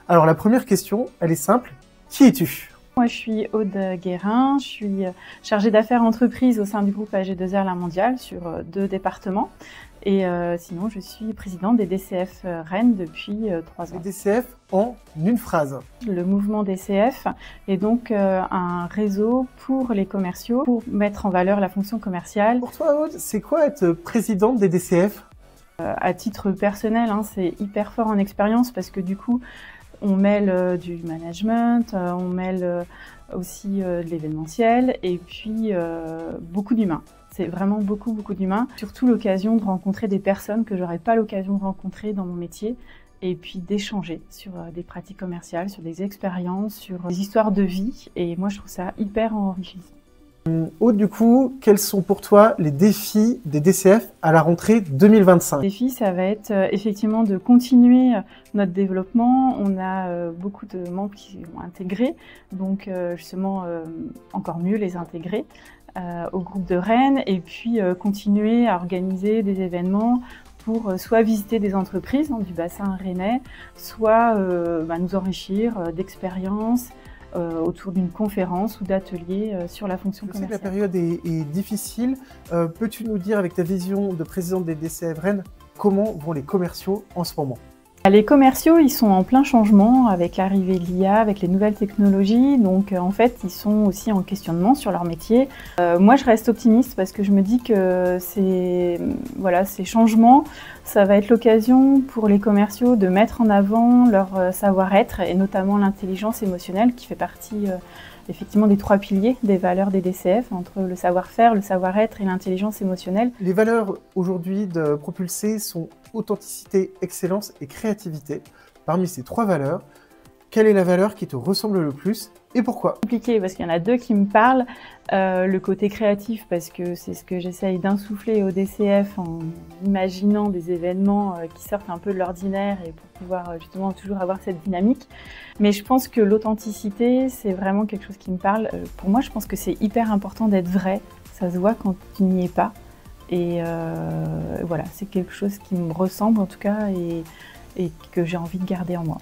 Alors la première question, elle est simple. Qui es-tu? Moi, je suis Aude Guérin, je suis chargée d'affaires entreprises au sein du groupe AG2R La Mondiale sur 2 départements. Et sinon, je suis présidente des DCF Rennes depuis 3 ans. Les DCF en une phrase. Le mouvement DCF est donc un réseau pour les commerciaux, pour mettre en valeur la fonction commerciale. Pour toi, Aude, c'est quoi être présidente des DCF? À titre personnel, c'est hyper fort en expérience parce que du coup, on mêle du management, on mêle aussi de l'événementiel et puis beaucoup d'humains. C'est vraiment beaucoup d'humains. Surtout l'occasion de rencontrer des personnes que j'aurais pas l'occasion de rencontrer dans mon métier et puis d'échanger sur des pratiques commerciales, sur des expériences, sur des histoires de vie. Et moi, je trouve ça hyper enrichissant. Aude, du coup, quels sont pour toi les défis des DCF à la rentrée 2025? Les défis, ça va être effectivement de continuer notre développement. On a beaucoup de membres qui ont intégré, donc justement encore mieux les intégrer au groupe de Rennes et puis continuer à organiser des événements pour soit visiter des entreprises du bassin rennais, soit nous enrichir d'expériences, autour d'une conférence ou d'ateliers sur la fonction commerciale. Je sais que la période est difficile. Peux-tu nous dire, avec ta vision de présidente des DCF Rennes, comment vont les commerciaux en ce moment? Les commerciaux, ils sont en plein changement avec l'arrivée de l'IA, avec les nouvelles technologies. Donc en fait, ils sont aussi en questionnement sur leur métier. Moi, je reste optimiste parce que je me dis que ces changements, ça va être l'occasion pour les commerciaux de mettre en avant leur savoir-être et notamment l'intelligence émotionnelle qui fait partie effectivement des 3 piliers des valeurs des DCF, entre le savoir-faire, le savoir-être et l'intelligence émotionnelle. Les valeurs aujourd'hui de Propulsé sont authenticité, excellence et créativité. Parmi ces 3 valeurs, quelle est la valeur qui te ressemble le plus et pourquoi? Compliqué parce qu'il y en a 2 qui me parlent. Le côté créatif parce que c'est ce que j'essaye d'insuffler au DCF en imaginant des événements qui sortent un peu de l'ordinaire et pour pouvoir justement toujours avoir cette dynamique. Mais je pense que l'authenticité, c'est vraiment quelque chose qui me parle. Pour moi, je pense que c'est hyper important d'être vrai. Ça se voit quand tu n'y es pas. Et voilà, c'est quelque chose qui me ressemble en tout cas et que j'ai envie de garder en moi.